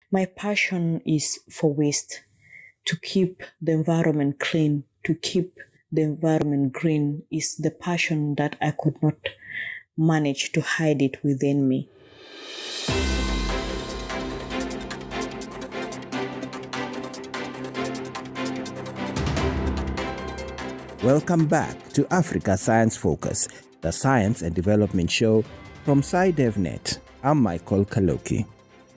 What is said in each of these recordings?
My passion is for waste, to keep the environment clean, to keep the environment green is the passion that I could not manage to hide it within me. Welcome back to Africa Science Focus, the science and development show from SciDevNet. I'm Michael Kaloki.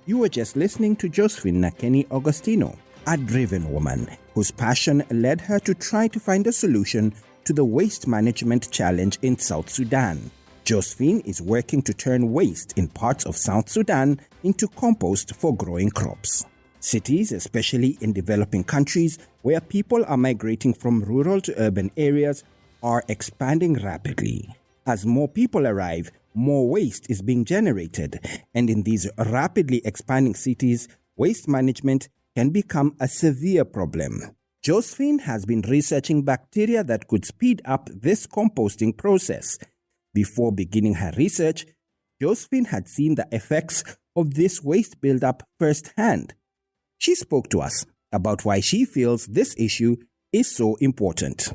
You were just listening to Josephine Nakeni Augustino, a driven woman whose passion led her to try to find a solution to the waste management challenge in South Sudan. Josephine is working to turn waste in parts of South Sudan into compost for growing crops. Cities, especially in developing countries where people are migrating from rural to urban areas, are expanding rapidly. As more people arrive, more waste is being generated, and in these rapidly expanding cities, waste management can become a severe problem. Josephine has been researching bacteria that could speed up this composting process. Before beginning her research, Josephine had seen the effects of this waste buildup firsthand. She spoke to us about why she feels this issue is so important.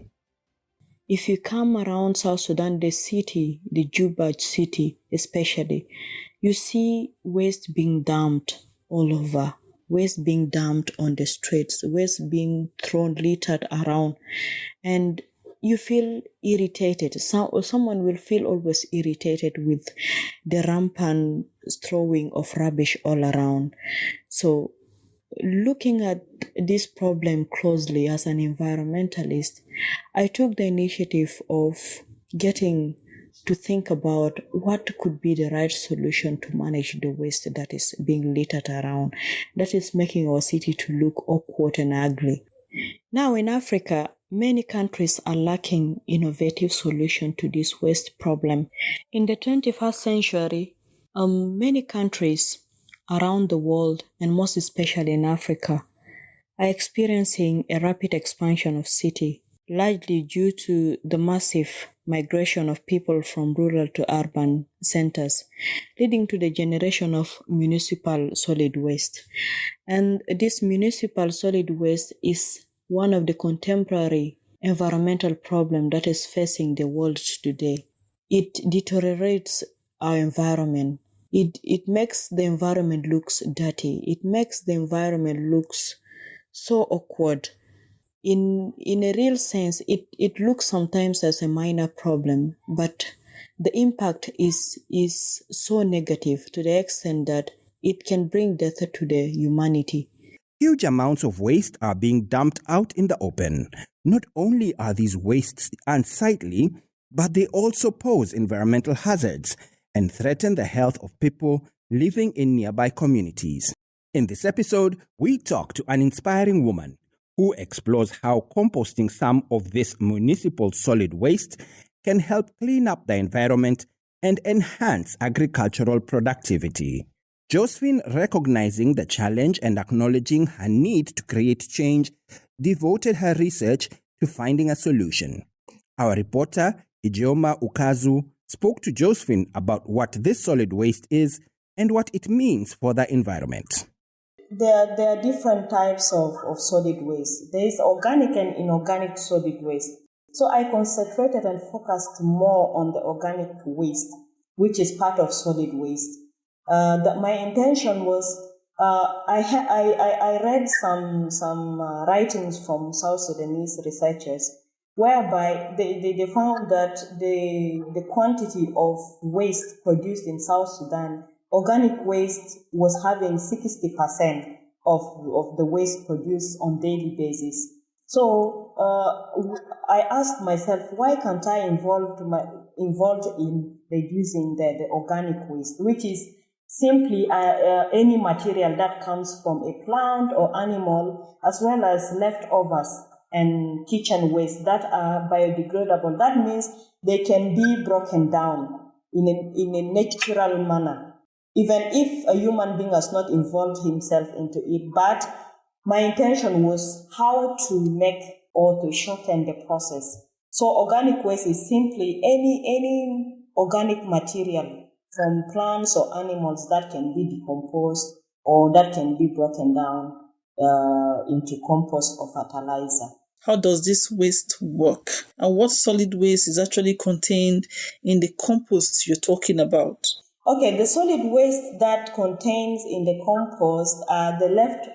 If you come around South Sudan, the city, the Juba city especially, you see waste being dumped all over, waste being dumped on the streets, waste being thrown, littered around, and you feel irritated. Someone will feel always irritated with the rampant throwing of rubbish all around. So looking at this problem closely as an environmentalist, I took the initiative of getting to think about what could be the right solution to manage the waste that is being littered around, that is making our city to look awkward and ugly. Now in Africa, many countries are lacking innovative solutions to this waste problem. In the 21st century, many countries around the world, and most especially in Africa, are experiencing a rapid expansion of city, largely due to the massive migration of people from rural to urban centers, leading to the generation of municipal solid waste. And this municipal solid waste is one of the contemporary environmental problems that is facing the world today. It deteriorates our environment. It makes the environment looks dirty. It makes the environment looks so awkward. In a real sense, it looks sometimes as a minor problem, but the impact is so negative to the extent that it can bring death to the humanity. Huge amounts of waste are being dumped out in the open. Not only are these wastes unsightly, but they also pose environmental hazards and threaten the health of people living in nearby communities. In this episode, we talk to an inspiring woman who explores how composting some of this municipal solid waste can help clean up the environment and enhance agricultural productivity. Josephine, recognizing the challenge and acknowledging her need to create change, devoted her research to finding a solution. Our reporter, Ijeoma Ukazu, spoke to Josephine about what this solid waste is and what it means for the environment. There are different types of solid waste. There is organic and inorganic solid waste. So I concentrated and focused more on the organic waste, which is part of solid waste. My intention was I read some writings from South Sudanese researchers whereby they found that the quantity of waste produced in South Sudan, organic waste was having 60% of the waste produced on daily basis. So I asked myself, why can't I involved in reducing the organic waste, which is simply any material that comes from a plant or animal, as well as leftovers and kitchen waste that are biodegradable. That means they can be broken down in a natural manner, even if a human being has not involved himself into it. But my intention was how to make or to shorten the process. So organic waste is simply any organic material from plants or animals that can be decomposed or that can be broken down into compost or fertilizer. How does this waste work? And what solid waste is actually contained in the compost you're talking about? Okay, the solid waste that contains in the compost are the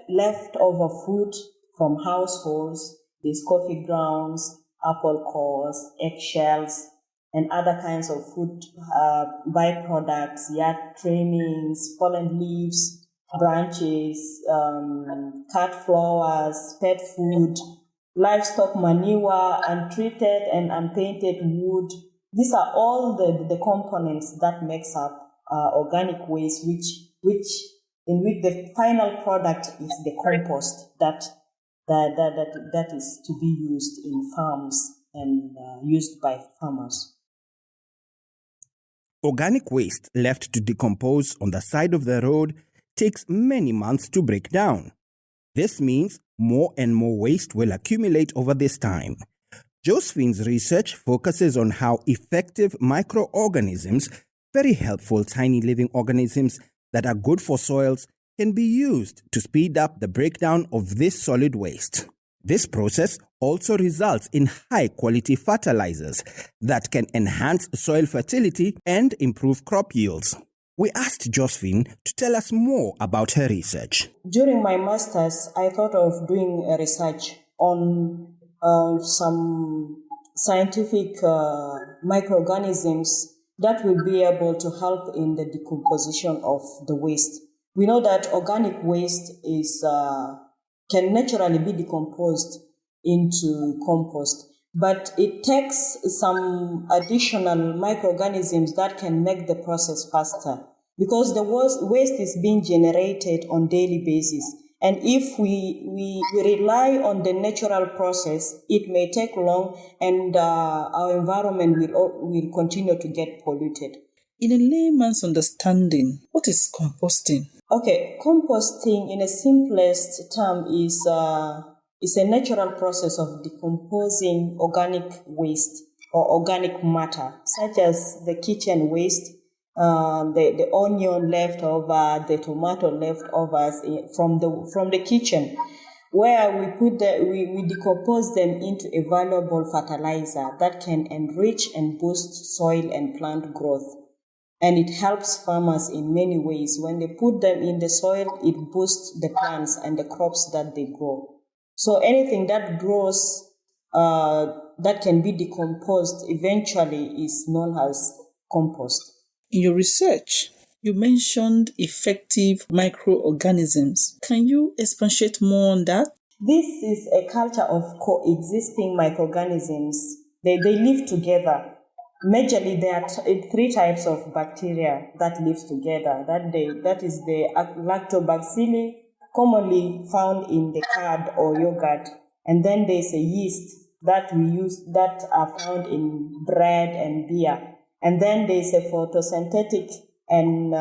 leftover food from households, these coffee grounds, apple cores, eggshells, and other kinds of food byproducts, yard trimmings, fallen leaves, branches, cut flowers, pet food, livestock manure, untreated and unpainted wood. These are all the components that makes up organic waste, which the final product is the compost that is to be used in farms and used by farmers. Organic waste left to decompose on the side of the road takes many months to break down. This means more and more waste will accumulate over this time. Josephine's research focuses on how effective microorganisms, very helpful tiny living organisms that are good for soils, can be used to speed up the breakdown of this solid waste. This process also results in high-quality fertilizers that can enhance soil fertility and improve crop yields. We asked Josephine to tell us more about her research. During my master's, I thought of doing a research on some scientific microorganisms that will be able to help in the decomposition of the waste. We know that organic waste can naturally be decomposed into compost, but it takes some additional microorganisms that can make the process faster, because the waste is being generated on daily basis. And if we rely on the natural process, it may take long, and our environment will continue to get polluted. In a layman's understanding, what is composting? Okay, composting in a simplest term is a natural process of decomposing organic waste or organic matter, such as the kitchen waste, the onion leftover, the tomato leftovers from the kitchen, where we decompose them into a valuable fertilizer that can enrich and boost soil and plant growth. And it helps farmers in many ways. When they put them in the soil, it boosts the plants and the crops that they grow. So anything that grows that can be decomposed eventually is known as compost. In your research, you mentioned effective microorganisms. Can you expatiate more on that? This is a culture of coexisting microorganisms. They live together. Majorly, there are three types of bacteria that live together. That is the lactobacilli, commonly found in the curd or yogurt, and then there's a yeast that we use that are found in bread and beer, and then there's a photosynthetic and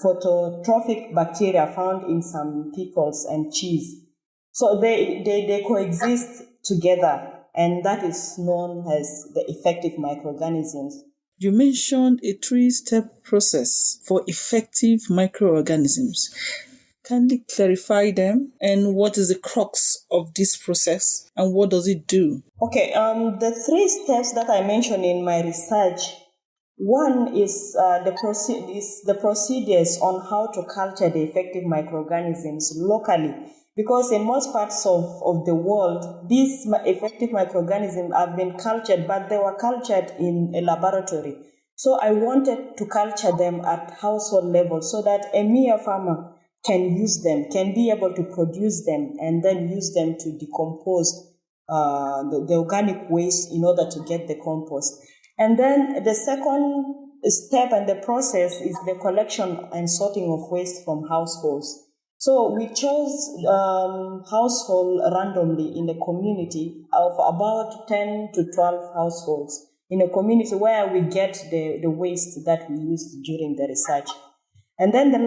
phototrophic bacteria found in some pickles and cheese. So they coexist together, and that is known as the effective microorganisms. You mentioned a 3-step process for effective microorganisms. Can you clarify them, and what is the crux of this process, and what does it do? Okay, the 3 steps that I mentioned in my research, one is the procedures on how to culture the effective microorganisms locally. Because in most parts of the world, these effective microorganisms have been cultured, but they were cultured in a laboratory. So I wanted to culture them at household level so that a mere farmer can use them, can be able to produce them, and then use them to decompose the organic waste in order to get the compost. And then the second step and the process is the collection and sorting of waste from households. So we chose household randomly in the community of about 10 to 12 households in a community where we get the waste that we used during the research. And then the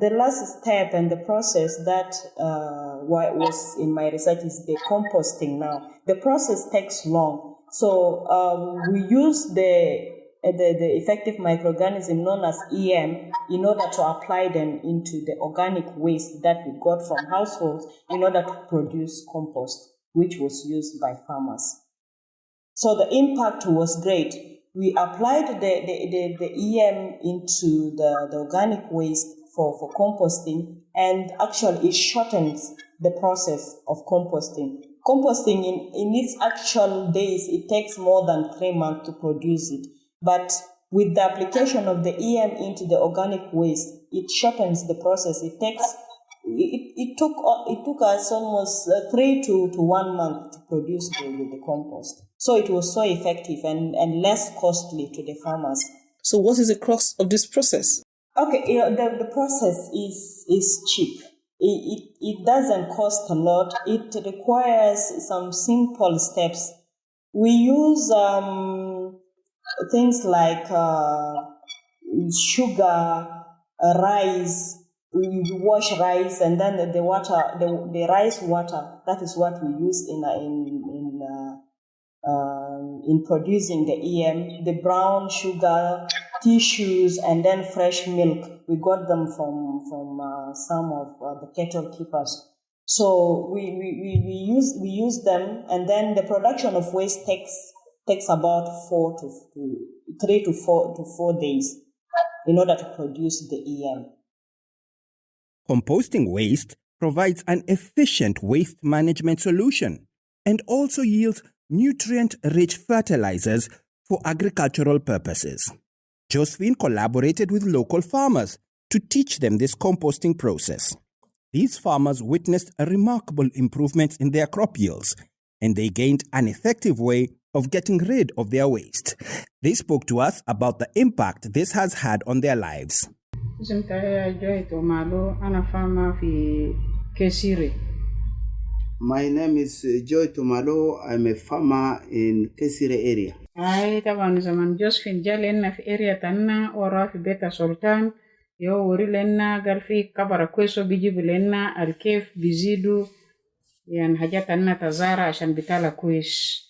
last step and the process that was in my research is the composting now. The process takes long. So we use the the effective microorganism known as EM in order to apply them into the organic waste that we got from households in order to produce compost, which was used by farmers. So the impact was great. We applied the EM into the organic waste for composting, and actually it shortens the process of composting. Composting in its actual days, it takes more than 3 months to produce it. But with the application of the EM into the organic waste, it shortens the process. It took us almost 3 to 1 month to produce the compost. So it was so effective and less costly to the farmers. So what is the crux of this process? Okay, the process is cheap. It doesn't cost a lot. It requires some simple steps. We use things like sugar, rice. We wash rice, and then the water, the rice water. That is what we use in producing the EM. The brown sugar, tissues, and then fresh milk. We got them from some of the cattle keepers. So we use them, and then the production of waste takes about 3 to 4 days in order to produce the EM. Composting waste provides an efficient waste management solution and also yields nutrient-rich fertilizers for agricultural purposes. Josephine collaborated with local farmers to teach them this composting process. These farmers witnessed a remarkable improvement in their crop yields, and they gained an effective way of getting rid of their waste. They spoke to us about the impact this has had on their lives. My name is Joy Tomalo. I'm a farmer in Kesire area. طبعا زمان جوزفين جا لنا في اريا تانا ورا في بيت سلطان يو وري لنا قال في كبر كويسو بيجيبوا لنا الكيف بيزيدوا يعني حاجات تانا تزارع عشان بتالا كويس.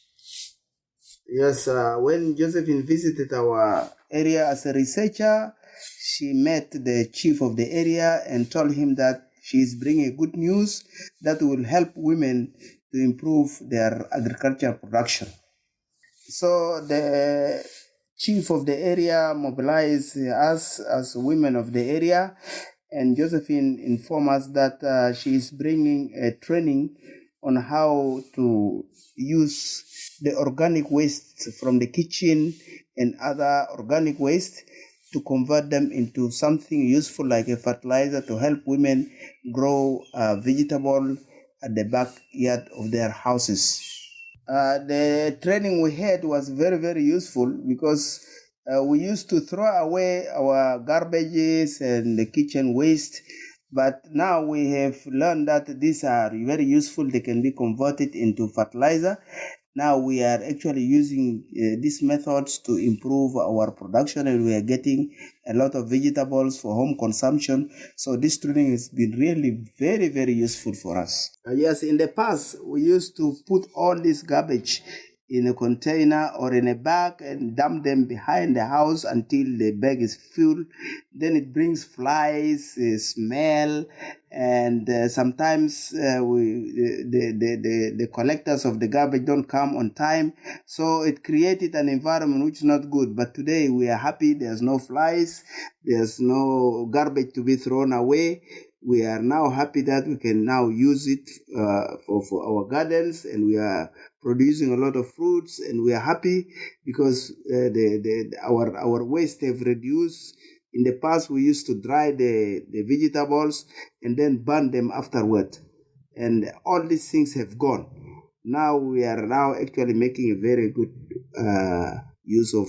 Yes, when Josephine visited our area as a researcher, she met the chief of the area and told him that she is bringing good news that will help women to improve their agricultural production. So the chief of the area mobilized us as women of the area, and Josephine informed us that she is bringing a training on how to use the organic waste from the kitchen and other organic waste to convert them into something useful like a fertilizer to help women grow vegetable at the backyard of their houses. The training we had was very, very useful because we used to throw away our garbages and the kitchen waste, but now we have learned that these are very useful. They can be converted into fertilizer. Now we are actually using these methods to improve our production, and we are getting a lot of vegetables for home consumption. So this training has been really very, very useful for us. Yes, in the past, we used to put all this garbage in a container or in a bag and dump them behind the house until the bag is full. Then it brings flies, smell, and sometimes the collectors of the garbage don't come on time. So it created an environment which is not good. But today we are happy. There's no flies. There's no garbage to be thrown away. We are now happy that we can now use it for our gardens, and we are producing a lot of fruits, and we are happy because our waste have reduced. In the past, we used to dry the vegetables and then burn them afterward, and all these things have gone. Now we are actually making a very good use of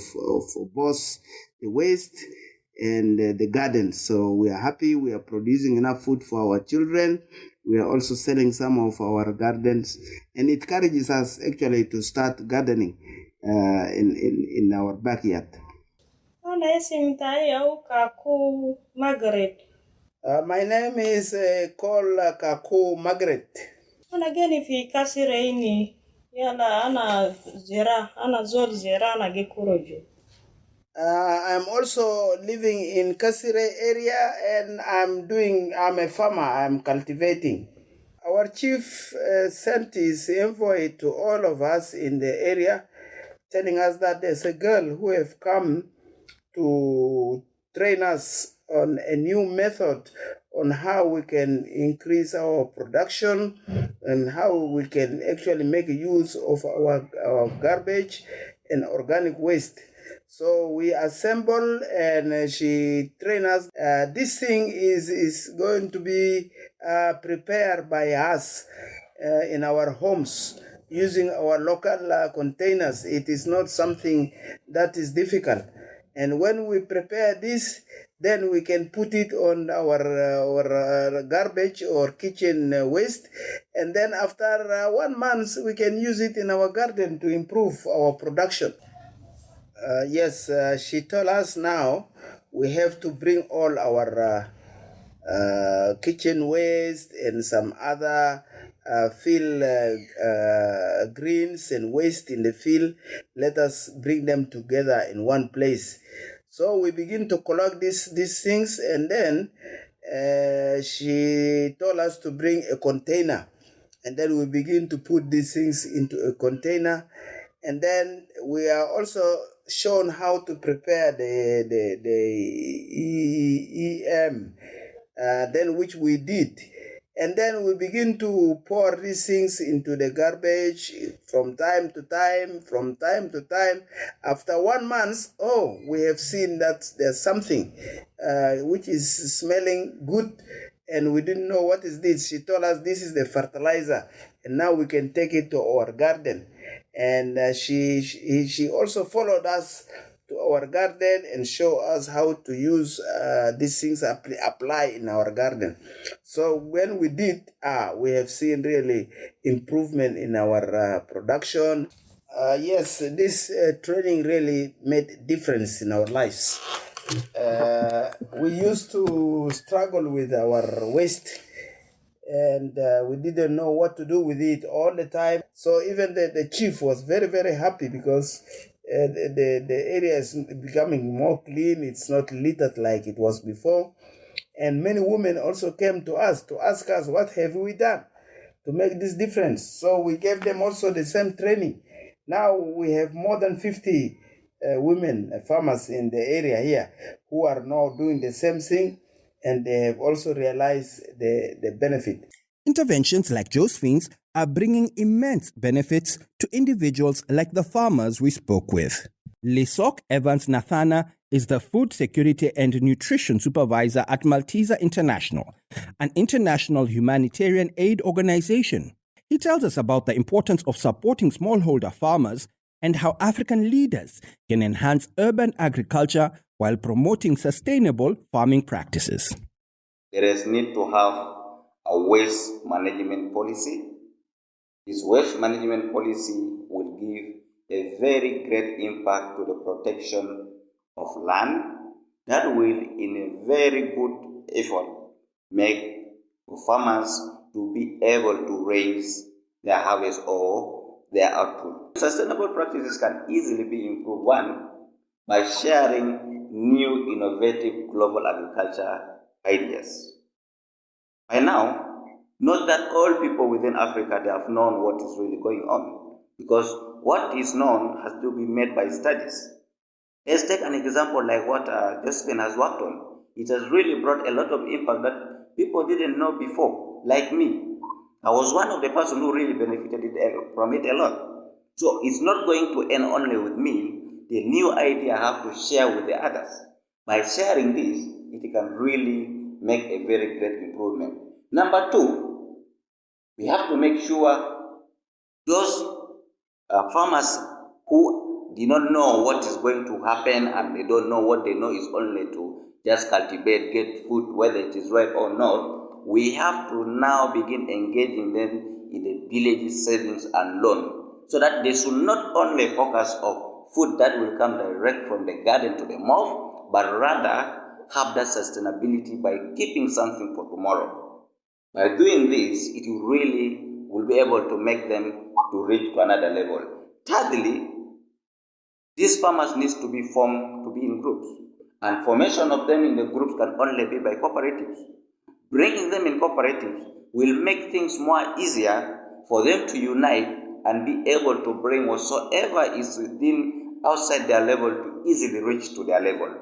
both the waste and the garden. So we are happy. We are producing enough food for our children. We are also selling some of our gardens, and it encourages us actually to start gardening in our backyard. My name is called Kaku Margaret. Anageni fi kasire ini yana ana zol zera na ge kurojo. I'm also living in Kasire area, and I'm a farmer. I'm cultivating. Our chief sent his envoy to all of us in the area, telling us that there's a girl who have come to train us on a new method on how we can increase our production and how we can actually make use of our garbage and organic waste. So we assemble, and she train us. This thing is going to be prepared by us in our homes using our local containers. It is not something that is difficult. And when we prepare this, then we can put it on our garbage or kitchen waste. And then after 1 month, we can use it in our garden to improve our production. Yes, she told us now we have to bring all our kitchen waste and some other field greens and waste in the field. Let us bring them together in one place. So we begin to collect these things, and then she told us to bring a container, and then we begin to put these things into a container, and then we are also shown how to prepare the EM, then which we did. And then we begin to pour these things into the garbage from time to time. After 1 month, we have seen that there's something which is smelling good, and we didn't know what is this. She told us this is the fertilizer, and now we can take it to our garden. And she also followed us to our garden and show us how to use these things apply in our garden. So when we did, we have seen really improvement in our production. Yes, this training really made difference in our lives. We used to struggle with our waste, and we didn't know what to do with it all the time. So even the chief was very, very happy because the area is becoming more clean. It's not littered like it was before. And many women also came to us to ask us, what have we done to make this difference? So we gave them also the same training. Now we have more than 50 women farmers in the area here who are now doing the same thing, and they have also realized the benefit. Interventions like Josephine's are bringing immense benefits to individuals like the farmers we spoke with. Lesok Evans Nathana is the Food Security and Nutrition Supervisor at Malteser International, an international humanitarian aid organization. He tells us about the importance of supporting smallholder farmers and how African leaders can enhance urban agriculture while promoting sustainable farming practices. There is need to have a waste management policy. This waste management policy will give a very great impact to the protection of land that will, in a very good effort, make farmers to be able to raise their harvest or their output. Sustainable practices can easily be improved, one, by sharing new innovative global agriculture ideas. By now, not that all people within Africa they have known what is really going on, because what is known has to be made by studies. Let's take an example like what Josephine has worked on. It has really brought a lot of impact that people didn't know before, like me. I was one of the person who really benefited from it a lot. So it's not going to end only with me. The new idea I have to share with the others. By sharing this, it can really make a very great improvement. Number two, we have to make sure those farmers who do not know what is going to happen and they don't know what they know is only to just cultivate, get food, whether it is right or not, we have to now begin engaging them in the village savings and loan, so that they should not only focus on food that will come direct from the garden to the mouth, but rather have that sustainability by keeping something for tomorrow. By doing this, it will be able to make them to reach to another level. Thirdly, These farmers need to be formed to be in groups, and formation of them in the groups can only be by cooperatives. Bringing them in cooperatives will make things more easier for them to unite and be able to bring whatsoever is within outside their level to easily reach to their level.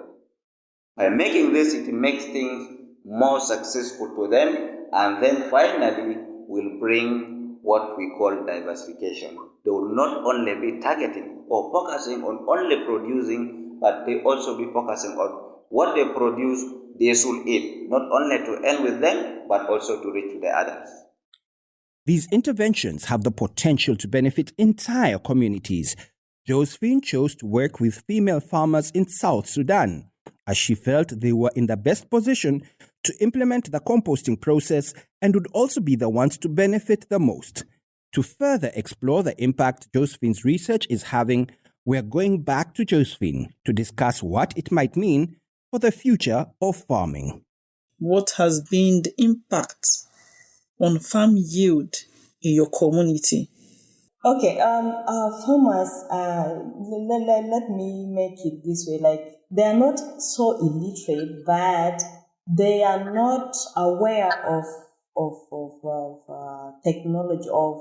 By making this, it makes things more successful to them, and then finally will bring what we call diversification. They will not only be targeting or focusing on only producing, but they also be focusing on what they produce, they should eat, not only to end with them, but also to reach to the others. These interventions have the potential to benefit entire communities. Josephine chose to work with female farmers in South Sudan, as she felt they were in the best position to implement the composting process and would also be the ones to benefit the most. To further explore the impact Josephine's research is having, we're going back to Josephine to discuss what it might mean for the future of farming. What has been the impact on farm yield in your community? Okay, farmers, let me make it this way, like, they are not so illiterate, but they are not aware of technology, of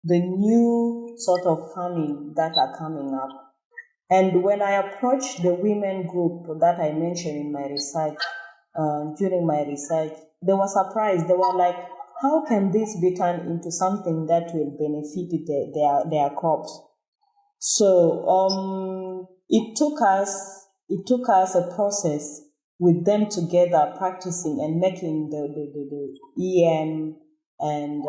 the new sort of farming that are coming up. And when I approached the women group that I mentioned in my research, during my research, they were surprised. They were like, how can this be turned into something that will benefit their crops? So it took us a process with them together, practicing and making the EM and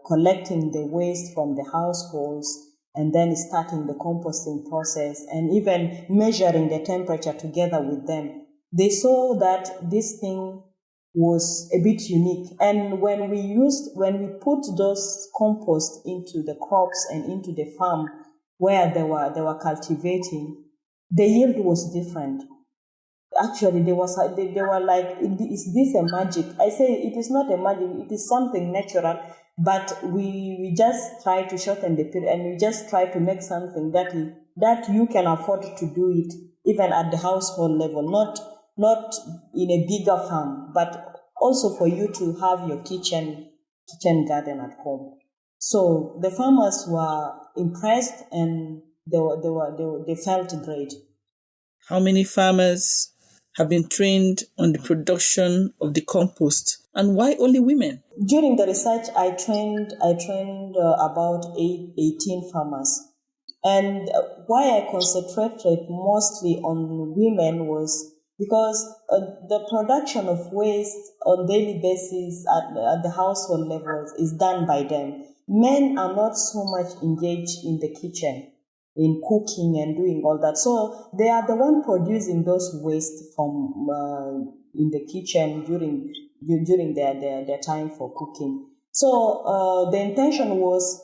collecting the waste from the households, and then starting the composting process and even measuring the temperature together with them. They saw that this thing was a bit unique. And when we put those compost into the crops and into the farm where they were cultivating, the yield was different. Actually, they were like, is this a magic? I say it is not a magic, it is something natural, but we just try to shorten the period, and we just try to make something that you can afford to do it even at the household level, not in a bigger farm, but also for you to have your kitchen garden at home. So the farmers were impressed, and they felt great. How many farmers have been trained on the production of the compost, and why only women? During the research, I trained about 18 farmers. And why I concentrated mostly on women was because the production of waste on daily basis at the household levels is done by them. Men are not so much engaged in the kitchen, in cooking and doing all that. So they are the one producing those waste from in the kitchen during their time for cooking. So the intention was,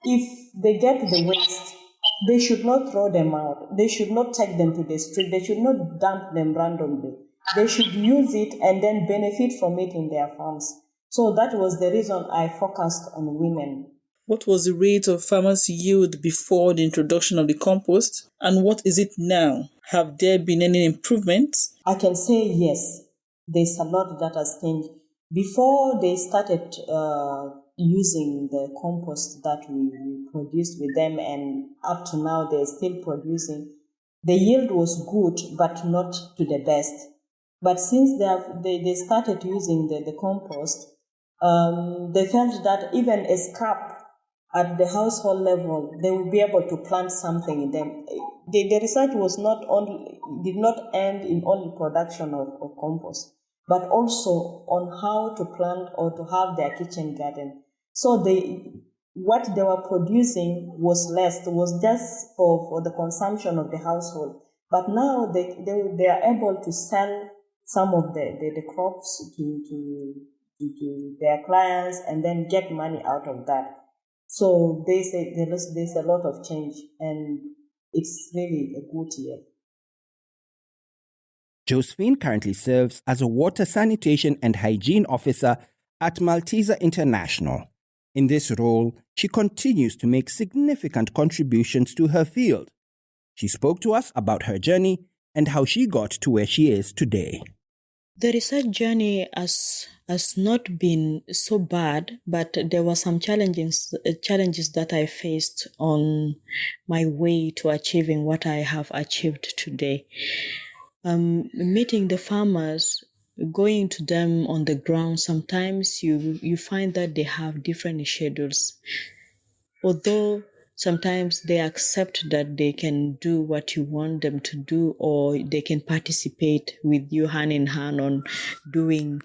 if they get the waste, they should not throw them out. They should not take them to the street. They should not dump them randomly. They should use it and then benefit from it in their farms. So that was the reason I focused on women. What was the rate of farmers' yield before the introduction of the compost, and what is it now? Have there been any improvements? I can say yes. There's a lot that has changed. Before they started using the compost that we produced with them, and up to now they're still producing, the yield was good, but not to the best. But since they started using the compost, they felt that even a scrap at the household level, they will be able to plant something in them. The research did not end in only production of compost, but also on how to plant or to have their kitchen garden. So what they were producing was less, was just for the consumption of the household. But now they are able to sell some of the crops to their clients and then get money out of that. So they say there's a lot of change, and it's really a good year. Josephine currently serves as a water sanitation and hygiene officer at Malteser International. In this role, she continues to make significant contributions to her field. She spoke to us about her journey and how she got to where she is today. The research journey has not been so bad, but there were some challenges that I faced on my way to achieving what I have achieved today. Meeting the farmers, going to them on the ground, sometimes you find that they have different schedules. Although sometimes they accept that they can do what you want them to do, or they can participate with you hand in hand on doing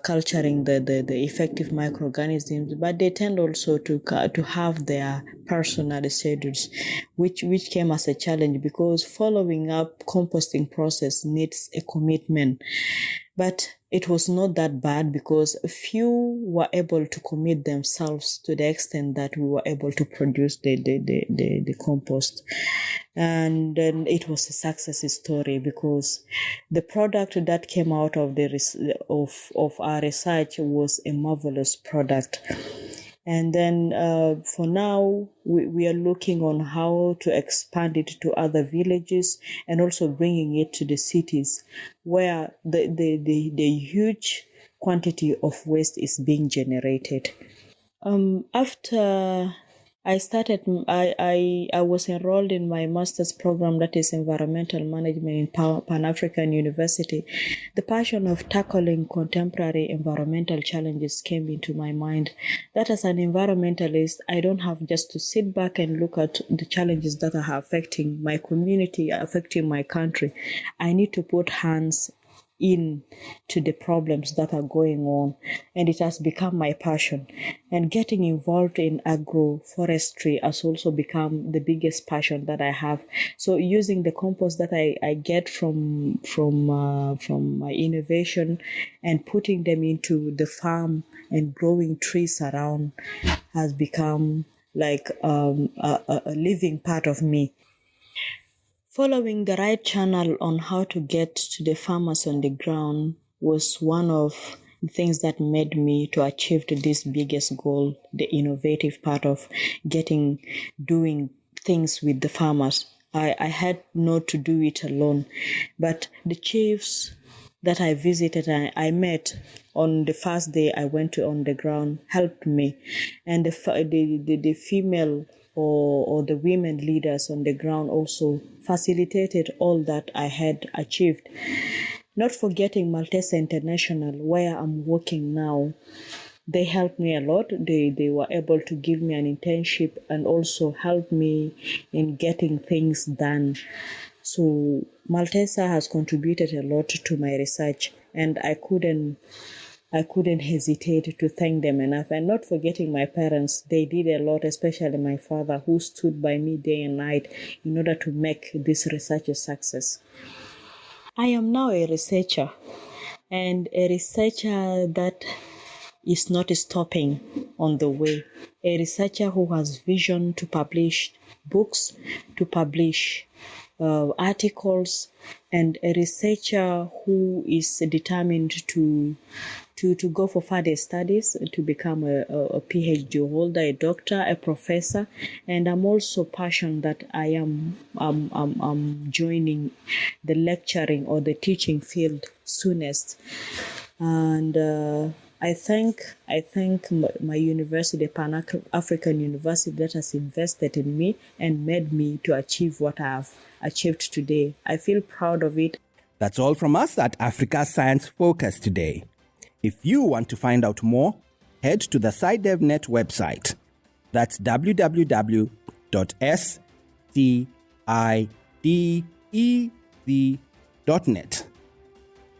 culturing the effective microorganisms, but they tend also to have their personal schedules, which came as a challenge because following up composting process needs a commitment. But it was not that bad because few were able to commit themselves to the extent that we were able to produce the compost. And then it was a success story because the product that came out of of our research was a marvelous product. And then for now, we are looking on how to expand it to other villages and also bringing it to the cities where the huge quantity of waste is being generated. After I started, I was enrolled in my master's program, that is environmental management in Pan-African University. The passion of tackling contemporary environmental challenges came into my mind. That as an environmentalist, I don't have just to sit back and look at the challenges that are affecting my community, affecting my country. I need to put hands in to the problems that are going on, and it has become my passion. And getting involved in agroforestry has also become the biggest passion that I have. So using the compost that I get from my innovation and putting them into the farm and growing trees around has become like a living part of me. Following the right channel on how to get to the farmers on the ground was one of the things that made me to achieve this biggest goal, the innovative part of doing things with the farmers. I had not to do it alone, but the chiefs that I visited, I met on the first day I went to on the ground helped me, and the female or the women leaders on the ground also facilitated all that I had achieved. Not forgetting Maltese International, where I'm working now. They helped me a lot. They were able to give me an internship and also help me in getting things done. So Maltese has contributed a lot to my research, and I couldn't hesitate to thank them enough. And not forgetting my parents, they did a lot, especially my father, who stood by me day and night in order to make this research a success. I am now a researcher, and a researcher that is not stopping on the way. A researcher who has vision to publish books, to publish articles, and a researcher who is determined to go for further studies, to become a PhD holder, a doctor, a professor. And I'm also passionate that I'm joining the lecturing or the teaching field soonest. And I thank my university, Pan-African University, that has invested in me and made me to achieve what I have achieved today. I feel proud of it. That's all from us at Africa Science Focus today. If you want to find out more, head to the SciDevNet website. That's www.SciDev.net.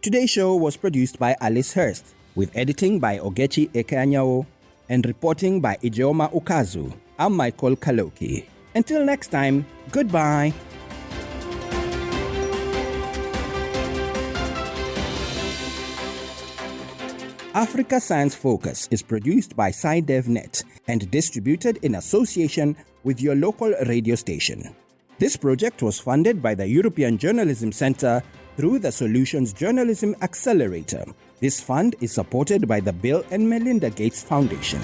Today's show was produced by Alice Hurst, with editing by Ogechi Ekeanyao and reporting by Ijeoma Ukazu. I'm Michael Kaloki. Until next time, goodbye. Africa Science Focus is produced by SciDevNet and distributed in association with your local radio station. This project was funded by the European Journalism Centre through the Solutions Journalism Accelerator. This fund is supported by the Bill and Melinda Gates Foundation.